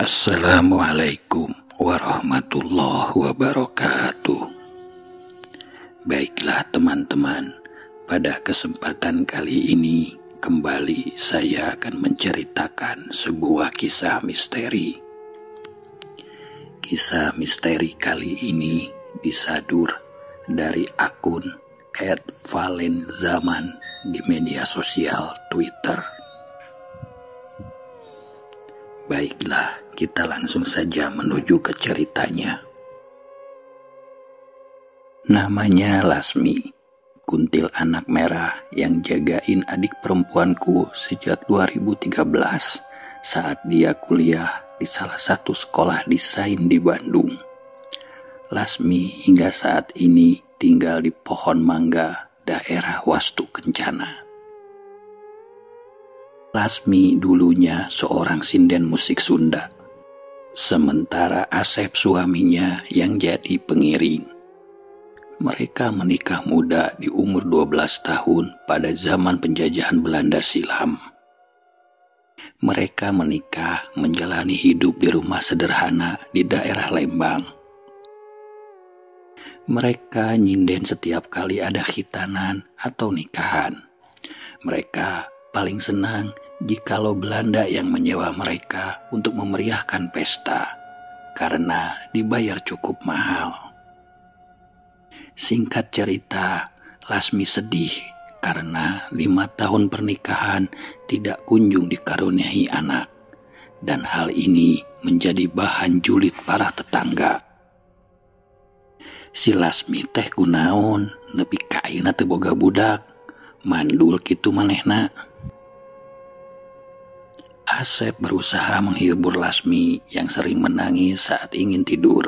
Assalamualaikum warahmatullahi wabarakatuh. Baiklah teman-teman, pada kesempatan kali ini kembali saya akan menceritakan sebuah kisah misteri. Kisah misteri kali ini disadur dari akun @valenzaman di media sosial Twitter. Baiklah, kita langsung saja menuju ke ceritanya. Namanya Lasmi, kuntil anak merah yang jagain adik perempuanku sejak 2013 saat dia kuliah di salah satu sekolah desain di Bandung. Lasmi hingga saat ini tinggal di Pohon Mangga, daerah Wastu Kencana. Lasmi dulunya seorang sinden musik Sunda, sementara Asep suaminya yang jadi pengiring. Mereka menikah muda di umur 12 tahun pada zaman penjajahan Belanda silam. Mereka menikah menjalani hidup di rumah sederhana di daerah Lembang. Mereka nyinden setiap kali ada khitanan atau nikahan. Mereka paling senang jikalau Belanda yang menyewa mereka untuk memeriahkan pesta, karena dibayar cukup mahal. Singkat cerita, Lasmi sedih karena 5 tahun pernikahan tidak kunjung dikaruniai anak, dan hal ini menjadi bahan julid para tetangga. Si Lasmi teh kunaon nepi ka ayeuna teu boga budak, mandul kitu manehna. Asep berusaha menghibur Lasmi yang sering menangis saat ingin tidur.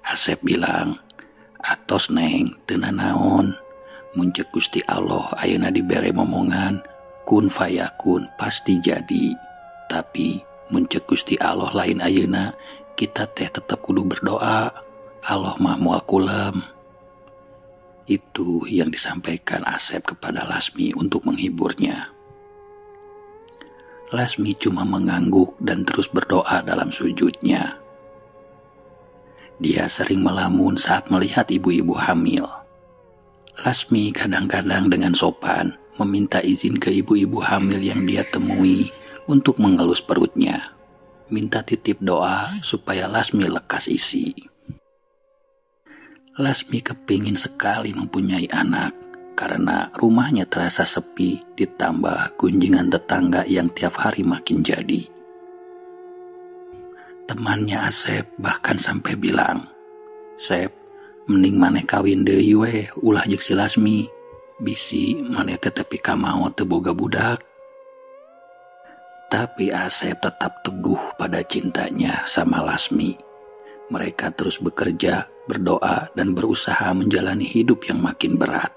Asep bilang, "Atos neng, teu nanaon, mun ceuk Gusti Allah ayeuna dibere momongan, kun fayakun pasti jadi. Tapi mun ceuk Gusti Allah lain ayeuna, kita teh tetep kudu berdoa, Allah mah moal kulem." Itu yang disampaikan Asep kepada Lasmi untuk menghiburnya. Lasmi cuma mengangguk dan terus berdoa dalam sujudnya. Dia sering melamun saat melihat ibu-ibu hamil. Lasmi kadang-kadang dengan sopan meminta izin ke ibu-ibu hamil yang dia temui untuk mengelus perutnya, minta titip doa supaya Lasmi lekas isi. Lasmi kepingin sekali mempunyai anak, karena rumahnya terasa sepi ditambah kunjungan tetangga yang tiap hari makin jadi. Temannya Asep bahkan sampai bilang, "Sep, mending maneh kawin deui we ulah jeung si Lasmi. Bisi maneh teh tepi ka mau teu boga budak." Tapi Asep tetap teguh pada cintanya sama Lasmi. Mereka terus bekerja, berdoa, dan berusaha menjalani hidup yang makin berat.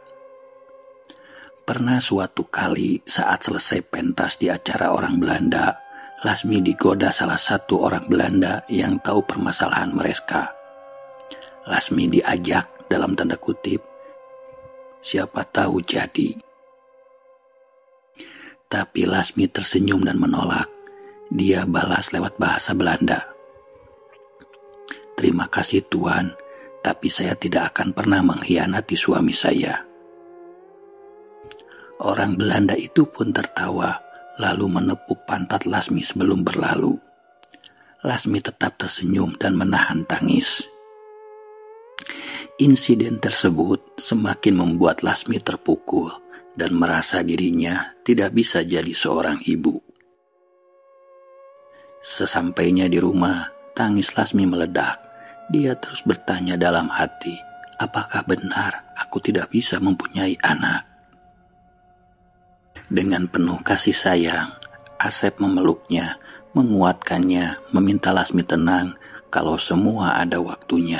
Pernah suatu kali saat selesai pentas di acara orang Belanda, Lasmi digoda salah satu orang Belanda yang tahu permasalahan mereka. Lasmi diajak dalam tanda kutip, siapa tahu jadi. Tapi Lasmi tersenyum dan menolak. Dia balas lewat bahasa Belanda, "Terima kasih Tuan, tapi saya tidak akan pernah mengkhianati suami saya." Orang Belanda itu pun tertawa, lalu menepuk pantat Lasmi sebelum berlalu. Lasmi tetap tersenyum dan menahan tangis. Insiden tersebut semakin membuat Lasmi terpukul dan merasa dirinya tidak bisa jadi seorang ibu. Sesampainya di rumah, tangis Lasmi meledak. Dia terus bertanya dalam hati, apakah benar aku tidak bisa mempunyai anak? Dengan penuh kasih sayang, Asep memeluknya, menguatkannya, meminta Lasmi tenang kalau semua ada waktunya.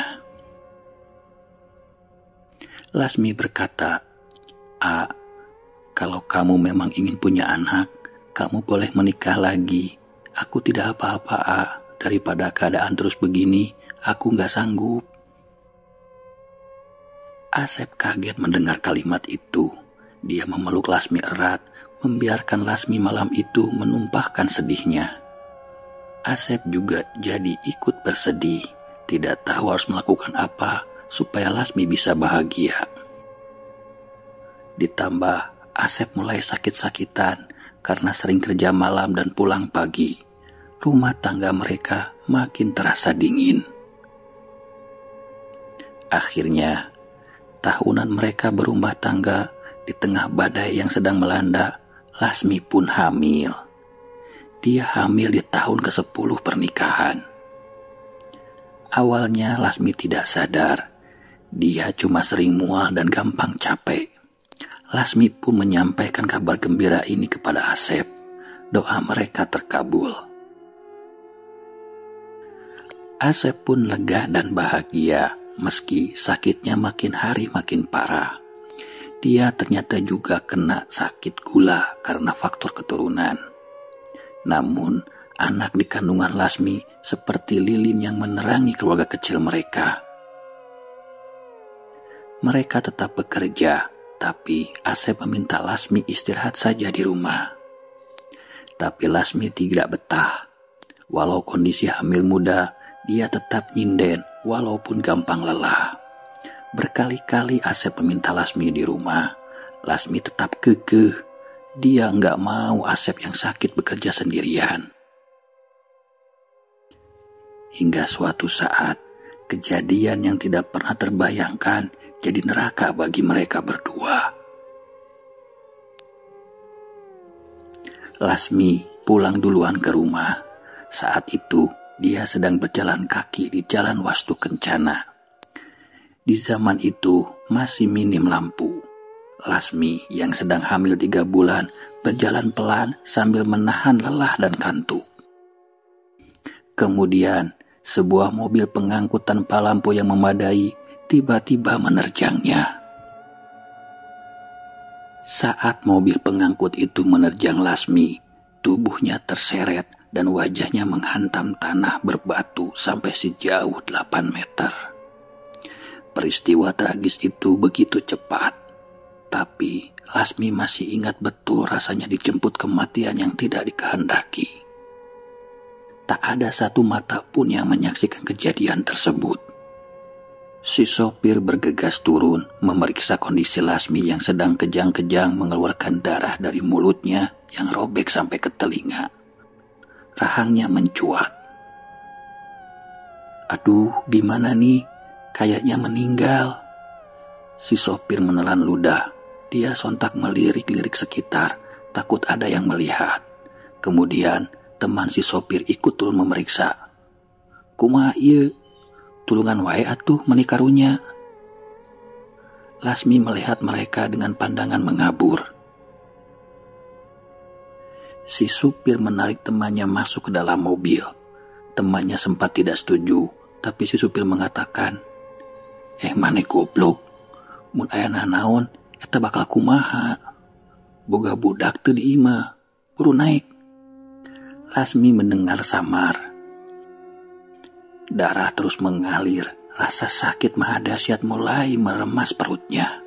Lasmi berkata, kalau kamu memang ingin punya anak, kamu boleh menikah lagi. Aku tidak apa-apa, daripada keadaan terus begini, aku gak sanggup." Asep kaget mendengar kalimat itu. Dia memeluk Lasmi erat, membiarkan Lasmi malam itu menumpahkan sedihnya. Asep juga jadi ikut bersedih, tidak tahu harus melakukan apa supaya Lasmi bisa bahagia. Ditambah Asep mulai sakit-sakitan karena sering kerja malam dan pulang pagi. Rumah tangga mereka makin terasa dingin. Akhirnya, tahunan mereka berumah tangga di tengah badai yang sedang melanda. Lasmi pun hamil. Dia hamil di tahun ke-10 pernikahan. Awalnya Lasmi tidak sadar. Dia cuma sering mual dan gampang capek. Lasmi pun menyampaikan kabar gembira ini kepada Asep. Doa mereka terkabul. Asep pun lega dan bahagia meski sakitnya makin hari makin parah. Dia ternyata juga kena sakit gula karena faktor keturunan. Namun, anak di kandungan Lasmi seperti lilin yang menerangi keluarga kecil mereka. Mereka tetap bekerja, tapi Asep meminta Lasmi istirahat saja di rumah. Tapi Lasmi tidak betah. Walau kondisi hamil muda, dia tetap nyinden walaupun gampang lelah. Berkali-kali Asep meminta Lasmi di rumah. Lasmi tetap kekeh. Dia nggak mau Asep yang sakit bekerja sendirian. Hingga suatu saat, kejadian yang tidak pernah terbayangkan jadi neraka bagi mereka berdua. Lasmi pulang duluan ke rumah. Saat itu, dia sedang berjalan kaki di Jalan Wastu Kencana. Di zaman itu masih minim lampu. Lasmi yang sedang hamil 3 bulan berjalan pelan sambil menahan lelah dan kantuk. Kemudian sebuah mobil pengangkut tanpa lampu yang memadai tiba-tiba menerjangnya. Saat mobil pengangkut itu menerjang Lasmi, tubuhnya terseret dan wajahnya menghantam tanah berbatu sampai sejauh 8 meter. Peristiwa tragis itu begitu cepat, tapi Lasmi masih ingat betul rasanya dijemput kematian yang tidak dikehendaki. Tak ada satu mata pun yang menyaksikan kejadian tersebut. Si sopir bergegas turun memeriksa kondisi Lasmi yang sedang kejang-kejang mengeluarkan darah dari mulutnya yang robek sampai ke telinga. Rahangnya mencuat. Aduh, gimana nih? Kayaknya meninggal. Si sopir menelan ludah. Dia sontak melirik-lirik sekitar, takut ada yang melihat. Kemudian teman si sopir ikut turun memeriksa. Kumaha ieu? Tulungan wae atuh meuni karunya. Lasmi melihat mereka dengan pandangan mengabur. Si supir menarik temannya masuk ke dalam mobil. Temannya sempat tidak setuju, tapi si supir mengatakan, maneh goblok, mun aya naon eta bakal kumaha. Boga budak teu di imah, buru naik. Lasmi mendengar samar. Darah terus mengalir, rasa sakit maha dahsyat mulai meremas perutnya.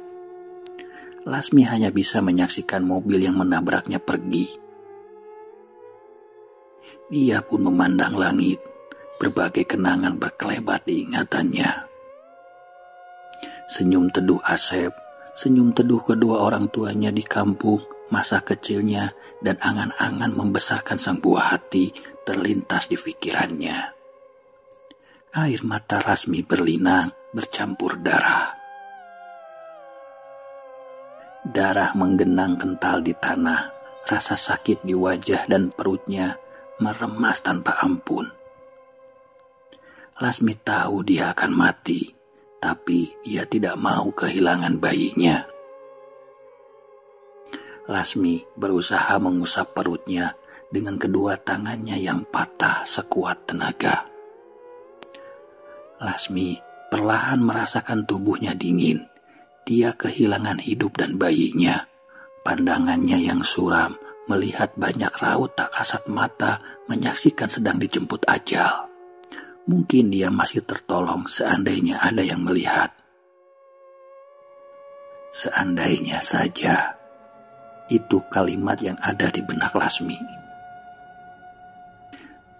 Lasmi hanya bisa menyaksikan mobil yang menabraknya pergi. Dia pun memandang langit, berbagai kenangan berkelebat di ingatannya. Senyum teduh Asep, senyum teduh kedua orang tuanya di kampung, masa kecilnya, dan angan-angan membesarkan sang buah hati terlintas di pikirannya. Air mata Lasmi berlinang, bercampur darah. Darah menggenang kental di tanah, rasa sakit di wajah dan perutnya meremas tanpa ampun. Lasmi tahu dia akan mati, tapi ia tidak mau kehilangan bayinya. Lasmi berusaha mengusap perutnya dengan kedua tangannya yang patah sekuat tenaga. Lasmi perlahan merasakan tubuhnya dingin. Dia kehilangan hidup dan bayinya. Pandangannya yang suram melihat banyak raut tak kasat mata menyaksikan sedang dijemput ajal. Mungkin dia masih tertolong seandainya ada yang melihat. Seandainya saja. Itu kalimat yang ada di benak Lasmi.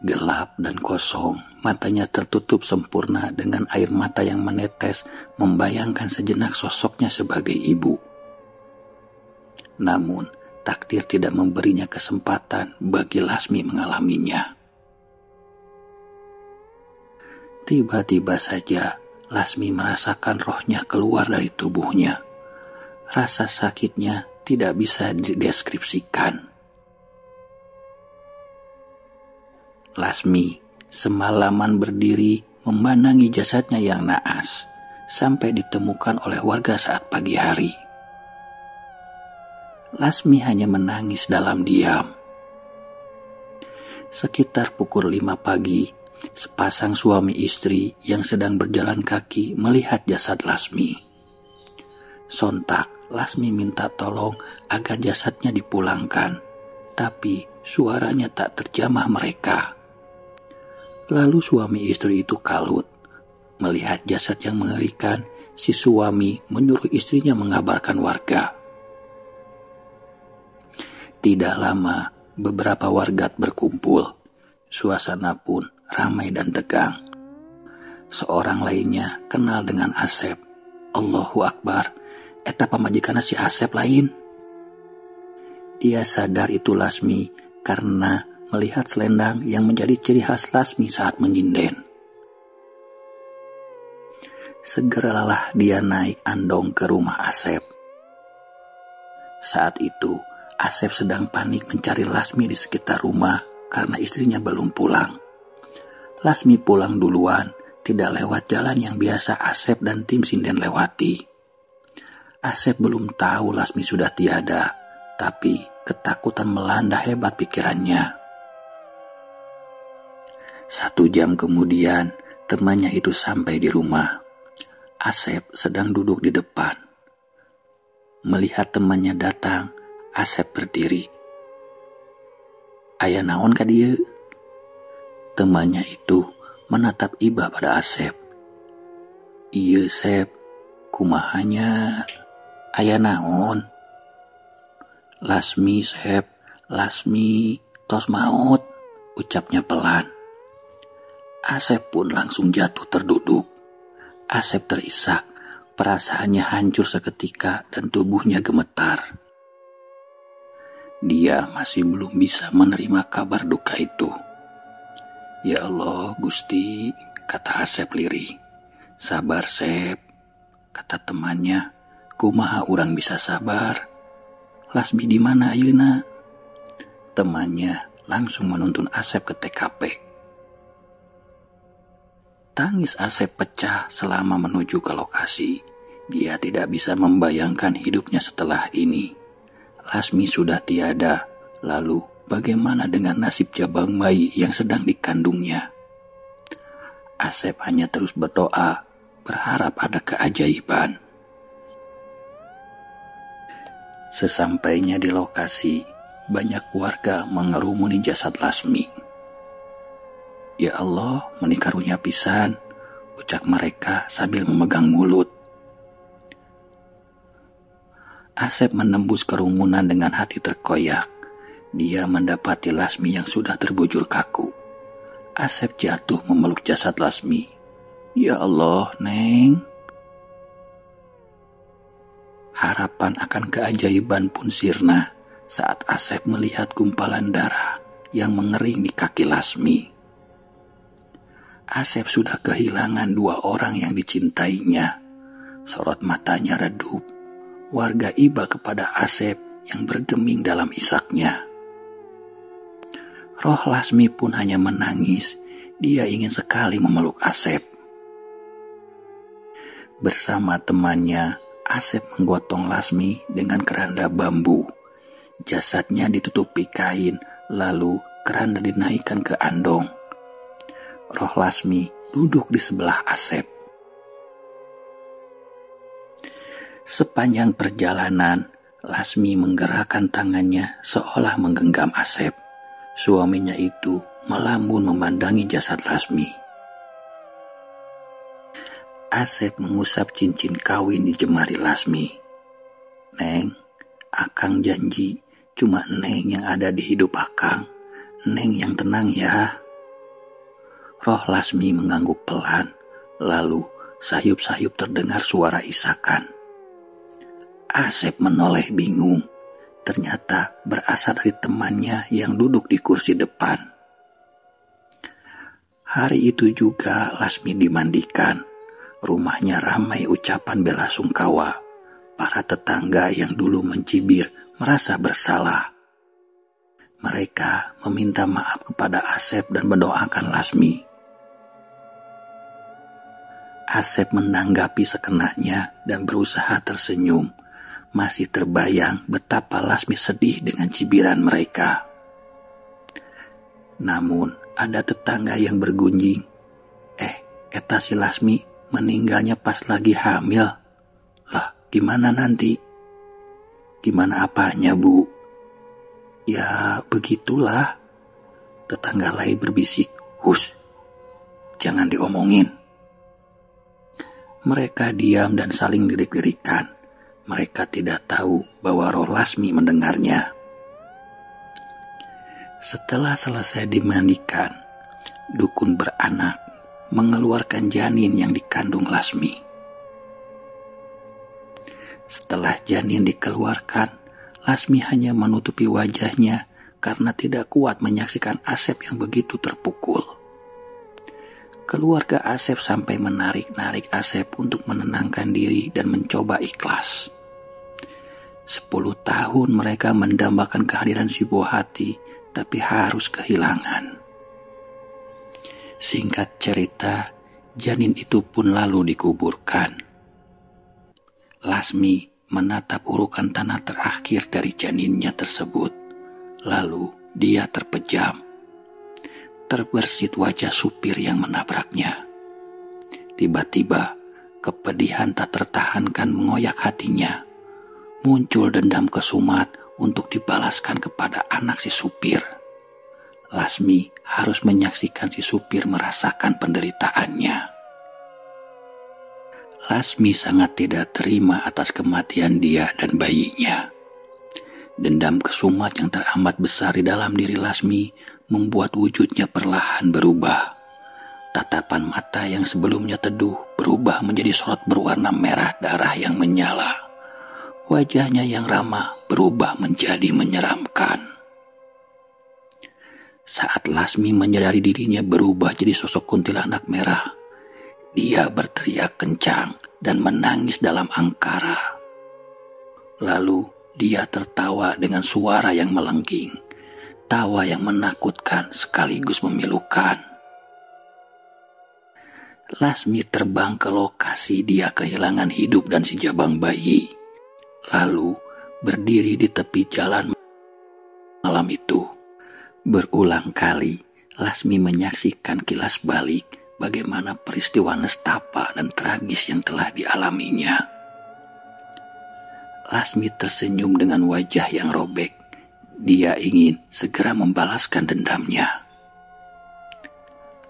Gelap dan kosong, matanya tertutup sempurna dengan air mata yang menetes, membayangkan sejenak sosoknya sebagai ibu. Namun, takdir tidak memberinya kesempatan bagi Lasmi mengalaminya. Tiba-tiba saja, Lasmi merasakan rohnya keluar dari tubuhnya. Rasa sakitnya tidak bisa dideskripsikan. Lasmi semalaman berdiri memandangi jasadnya yang naas sampai ditemukan oleh warga saat pagi hari. Lasmi hanya menangis dalam diam. Sekitar pukul 5 pagi, sepasang suami istri yang sedang berjalan kaki melihat jasad Lasmi. Sontak, Lasmi minta tolong agar jasadnya dipulangkan, tapi suaranya tak terjamah mereka. Lalu suami istri itu kalut. Melihat jasad yang mengerikan, si suami menyuruh istrinya mengabarkan warga. Tidak lama, beberapa warga berkumpul. Suasana pun ramai dan tegang. Seorang lainnya kenal dengan Asep. Allahu Akbar, eta pamajikanna si Asep lain. Dia sadar itu Lasmi karena melihat selendang yang menjadi ciri khas Lasmi saat menyinden. Segeralah dia naik andong ke rumah Asep. Saat itu, Asep sedang panik mencari Lasmi di sekitar rumah karena istrinya belum pulang. Lasmi pulang duluan, tidak lewat jalan yang biasa Asep dan tim sinden lewati. Asep belum tahu Lasmi sudah tiada, tapi ketakutan melanda hebat pikirannya. 1 jam kemudian, temannya itu sampai di rumah. Asep sedang duduk di depan. Melihat temannya datang, Asep berdiri. "Aya naon ka dieu?" Temannya itu menatap iba pada Asep. "Ieu Sep, kumahanya? Aya naon?" "Lasmi Sep, Lasmi, tos maot," ucapnya pelan. Asep pun langsung jatuh terduduk. Asep terisak, perasaannya hancur seketika dan tubuhnya gemetar. Dia masih belum bisa menerima kabar duka itu. "Ya Allah, Gusti," kata Asep lirih. "Sabar Sep," kata temannya. "Kumaha urang bisa sabar? Lasmi di mana ayeuna?" Temannya langsung menuntun Asep ke TKP. Tangis Asep pecah selama menuju ke lokasi. Dia tidak bisa membayangkan hidupnya setelah ini. Lasmi sudah tiada, lalu bagaimana dengan nasib jabang bayi yang sedang dikandungnya? Asep hanya terus berdoa, berharap ada keajaiban. Sesampainya di lokasi, banyak warga mengerumuni jasad Lasmi. "Ya Allah, menikarunya pisan," ucap mereka sambil memegang mulut. Asep menembus kerumunan dengan hati terkoyak. Dia mendapati Lasmi yang sudah terbujur kaku. Asep jatuh memeluk jasad Lasmi. "Ya Allah, Neng." Harapan akan keajaiban pun sirna saat Asep melihat gumpalan darah yang mengering di kaki Lasmi. Asep sudah kehilangan 2 orang yang dicintainya. Sorot matanya redup. Warga iba kepada Asep yang bergeming dalam isaknya. Roh Lasmi pun hanya menangis. Dia ingin sekali memeluk Asep. Bersama temannya, Asep menggotong Lasmi dengan keranda bambu. Jasadnya ditutupi kain, lalu keranda dinaikkan ke andong. Roh Lasmi duduk di sebelah Asep. Sepanjang perjalanan, Lasmi menggerakkan tangannya seolah menggenggam Asep. Suaminya itu melambun memandangi jasad Lasmi. Asep mengusap cincin kawin di jemari Lasmi. "Neng, Akang janji cuma Neng yang ada di hidup Akang. Neng yang tenang ya," Roh Lasmi mengangguk pelan, lalu sayup-sayup terdengar suara isakan. Asep menoleh bingung, ternyata berasal dari temannya yang duduk di kursi depan. Hari itu juga Lasmi dimandikan. Rumahnya ramai ucapan bela sungkawa. Para tetangga yang dulu mencibir merasa bersalah. Mereka meminta maaf kepada Asep dan mendoakan Lasmi. Asep menanggapi sekenanya dan berusaha tersenyum. Masih terbayang betapa Lasmi sedih dengan cibiran mereka. Namun ada tetangga yang bergunjing, eta si Lasmi meninggalnya pas lagi hamil. Lah, gimana nanti? Gimana apanya, Bu? Ya, begitulah. Tetangga lain berbisik, "Hus, jangan diomongin." Mereka diam dan saling lirik-lirikan. Mereka tidak tahu bahwa roh Lasmi mendengarnya. Setelah selesai dimandikan, dukun beranak mengeluarkan janin yang dikandung Lasmi. Setelah janin dikeluarkan, Lasmi hanya menutupi wajahnya karena tidak kuat menyaksikan Asep yang begitu terpukul. Keluarga Asep sampai menarik-narik Asep untuk menenangkan diri dan mencoba ikhlas. 10 tahun mereka mendambakan kehadiran si buah hati, tapi harus kehilangan. Singkat cerita, janin itu pun lalu dikuburkan. Lasmi menatap urukan tanah terakhir dari janinnya tersebut. Lalu dia terpejam. Terbersit wajah supir yang menabraknya. Tiba-tiba, kepedihan tak tertahankan mengoyak hatinya. Muncul dendam kesumat untuk dibalaskan kepada anak si supir. Lasmi harus menyaksikan si supir merasakan penderitaannya. Lasmi sangat tidak terima atas kematian dia dan bayinya. Dendam kesumat yang teramat besar di dalam diri Lasmi membuat wujudnya perlahan berubah. Tatapan mata yang sebelumnya teduh berubah menjadi sorot berwarna merah darah yang menyala. Wajahnya yang ramah berubah menjadi menyeramkan. Saat Lasmi menyadari dirinya berubah jadi sosok kuntilanak merah, dia berteriak kencang dan menangis dalam angkara. Lalu dia tertawa dengan suara yang melengking, tawa yang menakutkan sekaligus memilukan. Lasmi terbang ke lokasi dia kehilangan hidup dan si jabang bayi. Lalu berdiri di tepi jalan malam itu. Berulang kali Lasmi menyaksikan kilas balik bagaimana peristiwa nestapa dan tragis yang telah dialaminya. Lasmi tersenyum dengan wajah yang robek. Dia ingin segera membalaskan dendamnya.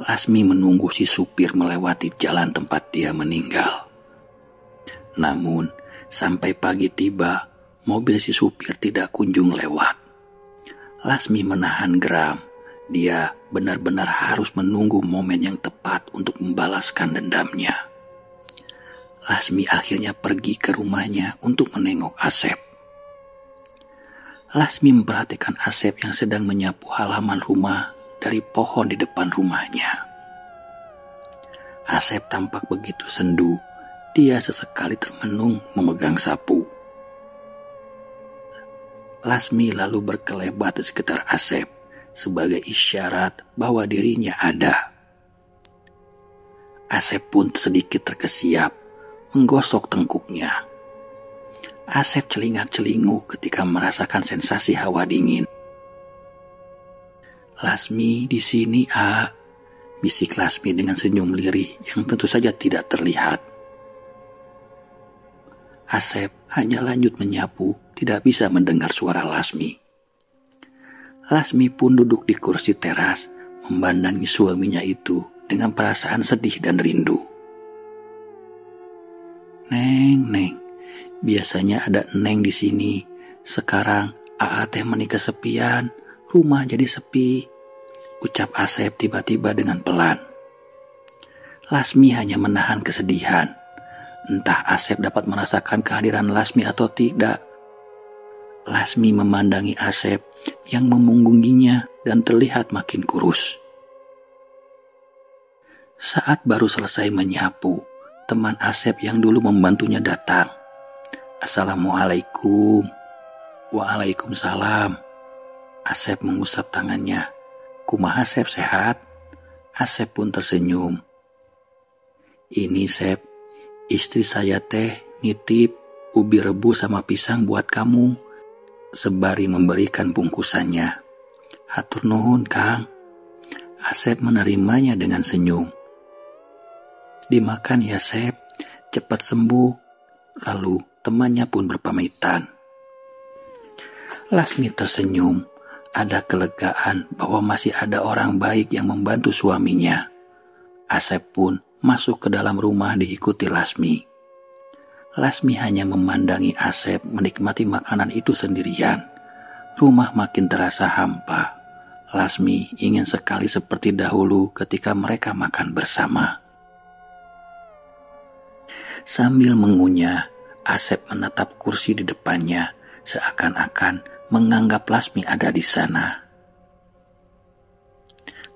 Lasmi menunggu si supir melewati jalan tempat dia meninggal. Namun, sampai pagi tiba, mobil si supir tidak kunjung lewat. Lasmi menahan geram. Dia benar-benar harus menunggu momen yang tepat untuk membalaskan dendamnya. Lasmi akhirnya pergi ke rumahnya untuk menengok Asep. Lasmi memperhatikan Asep yang sedang menyapu halaman rumah dari pohon di depan rumahnya. Asep tampak begitu sendu. Dia sesekali termenung memegang sapu. Lasmi lalu berkelebat di sekitar Asep sebagai isyarat bahwa dirinya ada. Asep pun sedikit terkesiap, menggosok tengkuknya. Asep celingak-celinguk ketika merasakan sensasi hawa dingin. "Lasmi di sini, A," bisik Lasmi dengan senyum lirih yang tentu saja tidak terlihat. Asep hanya lanjut menyapu, tidak bisa mendengar suara Lasmi. Lasmi pun duduk di kursi teras, memandangi suaminya itu dengan perasaan sedih dan rindu. Neng, biasanya ada Neng di sini. Sekarang A.A. teh menikah kesepian, rumah jadi sepi," ucap Asep tiba-tiba dengan pelan. Lasmi hanya menahan kesedihan. Entah Asep dapat merasakan kehadiran Lasmi atau tidak. Lasmi memandangi Asep yang memunggunginya dan terlihat makin kurus. Saat baru selesai menyapu, teman Asep yang dulu membantunya datang. "Assalamualaikum." "Waalaikumsalam." Asep mengusap tangannya. "Kumaha Sep, sehat?" Asep pun tersenyum. "Ini Sep, istri saya teh nitip ubi rebus sama pisang buat kamu," sebari memberikan bungkusannya. "Hatur nuhun, Kang." Asep menerimanya dengan senyum. "Dimakan ya Sep, cepat sembuh." Lalu temannya pun berpamitan. Lasmi tersenyum. Ada kelegaan bahwa masih ada orang baik yang membantu suaminya. Asep pun masuk ke dalam rumah diikuti Lasmi. Lasmi hanya memandangi Asep menikmati makanan itu sendirian. Rumah makin terasa hampa. Lasmi ingin sekali seperti dahulu ketika mereka makan bersama. Sambil mengunyah, Asep menatap kursi di depannya, seakan-akan menganggap Lasmi ada di sana.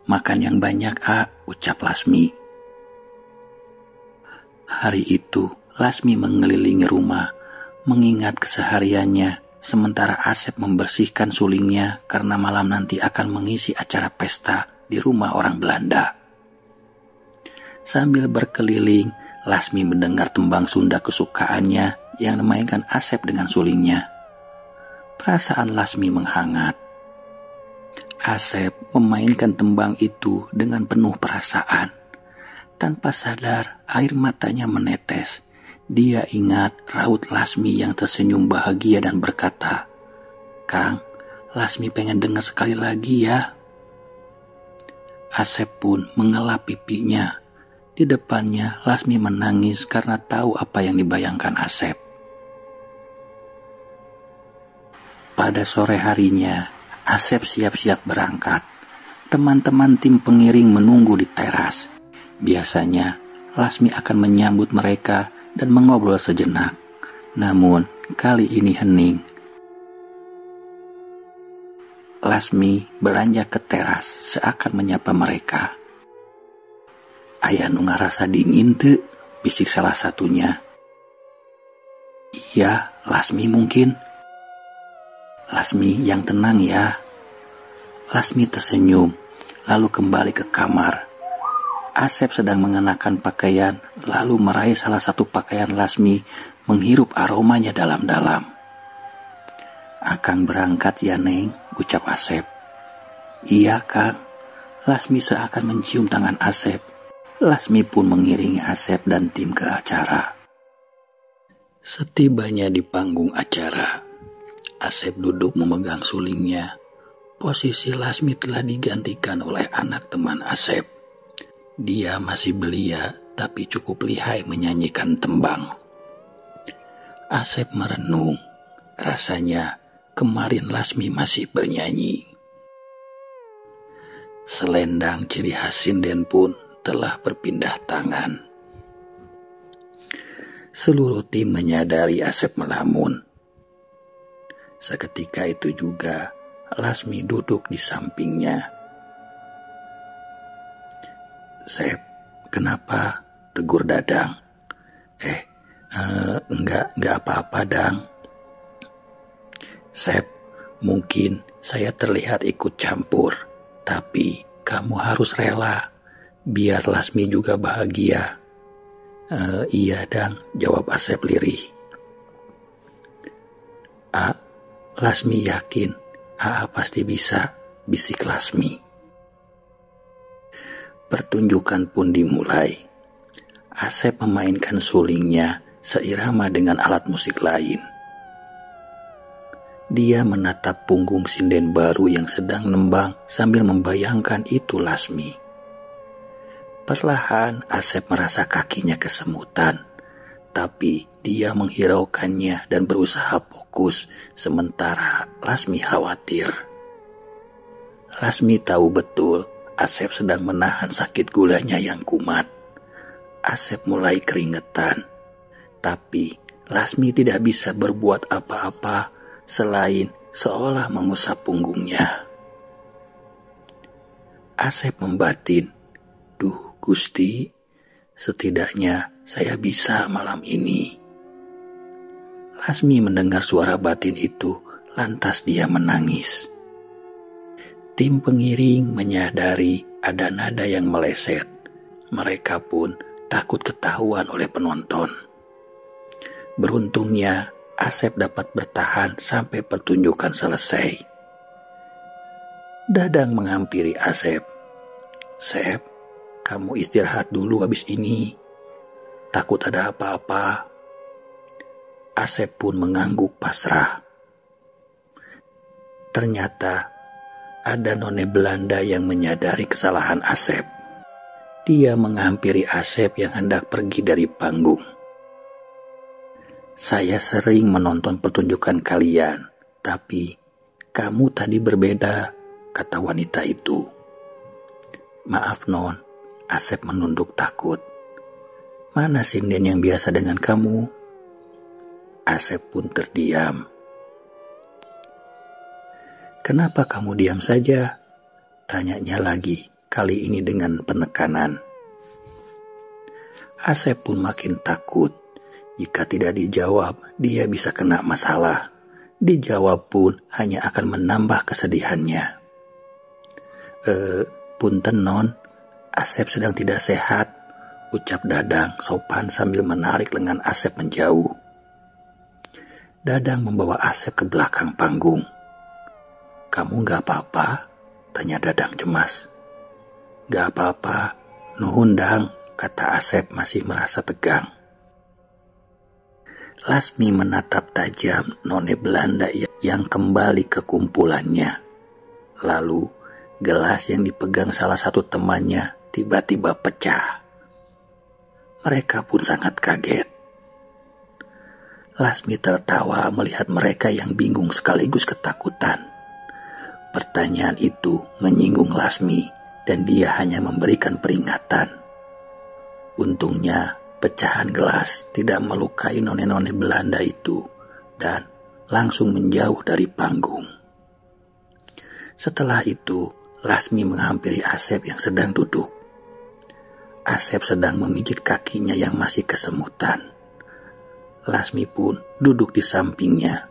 "Makan yang banyak, A," ucap Lasmi. Hari itu, Lasmi mengelilingi rumah, mengingat kesehariannya, sementara Asep membersihkan sulingnya karena malam nanti akan mengisi acara pesta di rumah orang Belanda. Sambil berkeliling, Lasmi mendengar tembang Sunda kesukaannya yang memainkan Asep dengan sulingnya. Perasaan Lasmi menghangat. Asep memainkan tembang itu dengan penuh perasaan. Tanpa sadar, air matanya menetes. Dia ingat raut Lasmi yang tersenyum bahagia dan berkata, "Kang, Lasmi pengen dengar sekali lagi ya." Asep pun mengelap pipinya. Di depannya, Lasmi menangis karena tahu apa yang dibayangkan Asep. Pada sore harinya, Asep siap-siap berangkat. Teman-teman tim pengiring menunggu di teras. Biasanya, Lasmi akan menyambut mereka dan mengobrol sejenak. Namun, kali ini hening. Lasmi beranjak ke teras seakan menyapa mereka. "Aya nu ngarasa dingin teu?" bisik salah satunya. "Iya, Lasmi mungkin." "Lasmi yang tenang ya." Lasmi tersenyum, lalu kembali ke kamar. Asep sedang mengenakan pakaian, lalu meraih salah satu pakaian Lasmi, menghirup aromanya dalam-dalam. "Akang berangkat ya, Neng," ucap Asep. "Iya, Kang." Lasmi seakan mencium tangan Asep. Lasmi pun mengiringi Asep dan tim ke acara. Setibanya di panggung acara, Asep duduk memegang sulingnya. Posisi Lasmi telah digantikan oleh anak teman Asep. Dia masih belia, tapi cukup lihai menyanyikan tembang. Asep merenung. Rasanya kemarin Lasmi masih bernyanyi. Selendang ciri khas sinden pun telah berpindah tangan. Seluruh tim menyadari Asep melamun. Seketika itu juga, Lasmi duduk di sampingnya. "Sep, kenapa?" tegur Dadang. Enggak apa-apa, Dang." "Sep, mungkin saya terlihat ikut campur, tapi kamu harus rela, biar Lasmi juga bahagia." Iya, Dang," jawab Asep lirih. "Lasmi yakin, pasti bisa," bisik Lasmi. Pertunjukan pun dimulai. Asep memainkan sulingnya seirama dengan alat musik lain. Dia menatap punggung sinden baru yang sedang nembang sambil membayangkan itu Lasmi. Perlahan Asep merasa kakinya kesemutan, tapi dia menghiraukannya dan berusaha fokus, sementara Lasmi khawatir. Lasmi tahu betul Asep sedang menahan sakit gulanya yang kumat. Asep mulai keringetan. Tapi Lasmi tidak bisa berbuat apa-apa selain seolah mengusap punggungnya. Asep membatin, "Duh Gusti, setidaknya saya bisa malam ini." Lasmi mendengar suara batin itu, lantas dia menangis. Tim pengiring menyadari ada nada yang meleset. Mereka pun takut ketahuan oleh penonton. Beruntungnya, Asep dapat bertahan sampai pertunjukan selesai. Dadang menghampiri Asep. "Sep, kamu istirahat dulu habis ini. Takut ada apa-apa." Asep pun mengangguk pasrah. Ternyata ada none Belanda yang menyadari kesalahan Asep. Dia menghampiri Asep yang hendak pergi dari panggung. "Saya sering menonton pertunjukan kalian, tapi kamu tadi berbeda," kata wanita itu. "Maaf non," Asep menunduk takut. "Mana sinden yang biasa dengan kamu?" Asep pun terdiam. "Kenapa kamu diam saja?" tanyanya lagi, kali ini dengan penekanan. Asep pun makin takut. Jika tidak dijawab, dia bisa kena masalah. Dijawab pun hanya akan menambah kesedihannya. Punten non, Asep sedang tidak sehat," ucap Dadang sopan sambil menarik lengan Asep menjauh. Dadang membawa Asep ke belakang panggung. "Kamu gak apa-apa?" tanya Dadang cemas. "Gak apa-apa, nuhun dang," kata Asep masih merasa tegang. Lasmi menatap tajam none Belanda yang kembali ke kumpulannya. Lalu gelas yang dipegang salah satu temannya tiba-tiba pecah. Mereka pun sangat kaget. Lasmi tertawa melihat mereka yang bingung sekaligus ketakutan. Pertanyaan itu menyinggung Lasmi dan dia hanya memberikan peringatan. Untungnya pecahan gelas tidak melukai none-none Belanda itu dan langsung menjauh dari panggung. Setelah itu, Lasmi menghampiri Asep yang sedang duduk. Asep sedang memijit kakinya yang masih kesemutan. Lasmi pun duduk di sampingnya.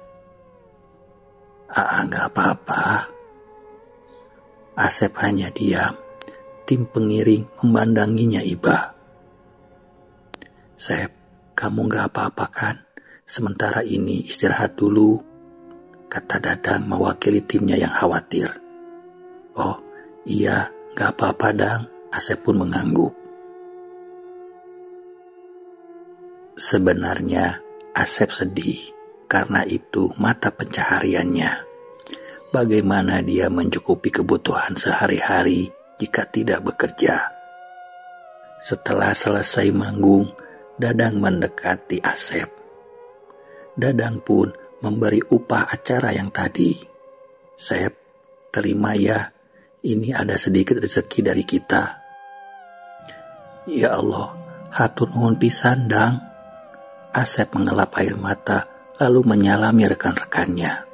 Gak apa-apa." Asep hanya diam. Tim pengiring memandanginya iba. "Sep, kamu gak apa-apa kan? Sementara ini istirahat dulu," kata Dadang mewakili timnya yang khawatir. "Oh iya, gak apa-apa Dang," Asep pun mengangguk. Sebenarnya Asep sedih, karena itu mata pencahariannya. Bagaimana dia mencukupi kebutuhan sehari-hari jika tidak bekerja? Setelah selesai manggung, Dadang mendekati Asep. Dadang pun memberi upah acara yang tadi. "Sep, terima ya, ini ada sedikit rezeki dari kita." "Ya Allah, hatur nuhun pisan Dang." Asep mengelap air mata lalu menyalami rekan-rekannya.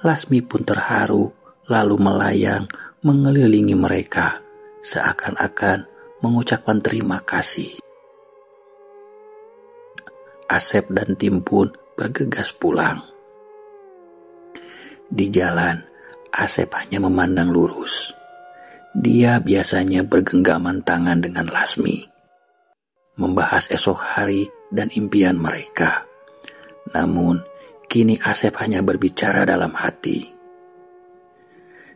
Lasmi pun terharu lalu melayang mengelilingi mereka seakan-akan mengucapkan terima kasih. Asep dan tim pun bergegas pulang. Di jalan, Asep hanya memandang lurus. Dia biasanya bergenggaman tangan dengan Lasmi, membahas esok hari dan impian mereka. Namun, kini Asep hanya berbicara dalam hati.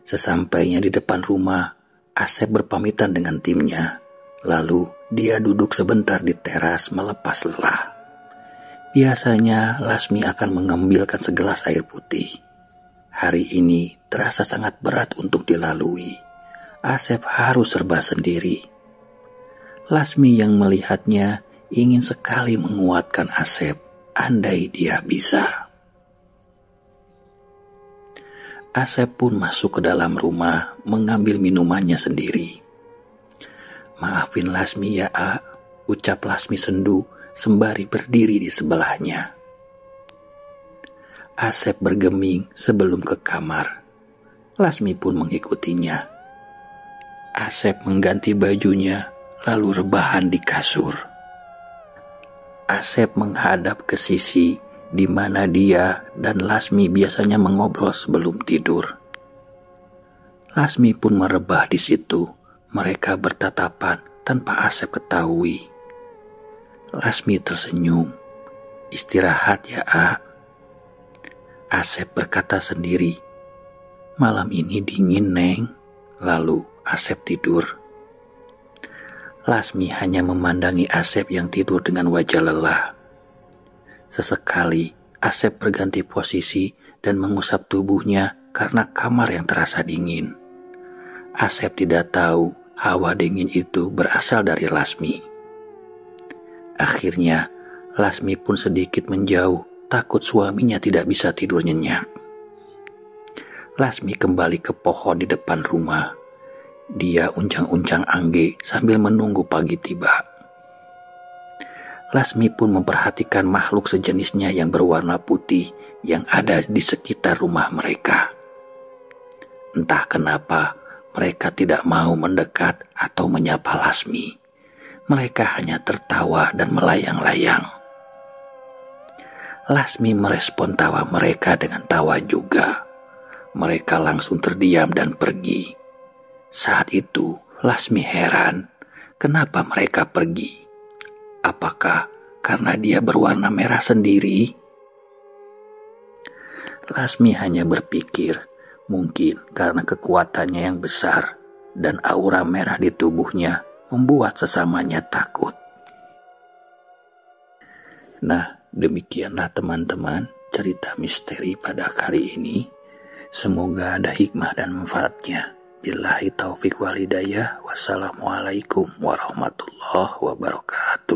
Sesampainya di depan rumah, Asep berpamitan dengan timnya. Lalu, dia duduk sebentar di teras melepas lelah. Biasanya, Lasmi akan mengambilkan segelas air putih. Hari ini terasa sangat berat untuk dilalui. Asep harus serba sendiri. Lasmi yang melihatnya ingin sekali menguatkan Asep, andai dia bisa. Asep pun masuk ke dalam rumah mengambil minumannya sendiri. "Maafin Lasmi ya, A," ucap Lasmi sendu sembari berdiri di sebelahnya. Asep bergeming sebelum ke kamar. Lasmi pun mengikutinya. Asep mengganti bajunya lalu rebahan di kasur. Asep menghadap ke sisi di mana dia dan Lasmi biasanya mengobrol sebelum tidur. Lasmi pun merebah di situ. Mereka bertatapan tanpa Asep ketahui. Lasmi tersenyum. Istirahat ya, A. Asep berkata sendiri. Malam ini dingin, Neng. Lalu Asep tidur. Lasmi hanya memandangi Asep yang tidur dengan wajah lelah. Sesekali Asep berganti posisi dan mengusap tubuhnya karena kamar yang terasa dingin. Asep tidak tahu hawa dingin itu berasal dari Lasmi. Akhirnya Lasmi pun sedikit menjauh, takut suaminya tidak bisa tidur nyenyak. Lasmi kembali ke pohon di depan rumah. Dia uncang-uncang angge sambil menunggu pagi tiba. Lasmi pun memperhatikan makhluk sejenisnya yang berwarna putih yang ada di sekitar rumah mereka. Entah kenapa mereka tidak mau mendekat atau menyapa Lasmi. Mereka hanya tertawa dan melayang-layang. Lasmi merespon tawa mereka dengan tawa juga. Mereka langsung terdiam dan pergi. Saat itu Lasmi heran, kenapa mereka pergi? Apakah karena dia berwarna merah sendiri? Lasmi hanya berpikir, mungkin karena kekuatannya yang besar dan aura merah di tubuhnya membuat sesamanya takut. Nah, demikianlah teman-teman cerita misteri pada kali ini. Semoga ada hikmah dan manfaatnya. Billahi taufik wal hidayah. Wassalamualaikum warahmatullahi wabarakatuh.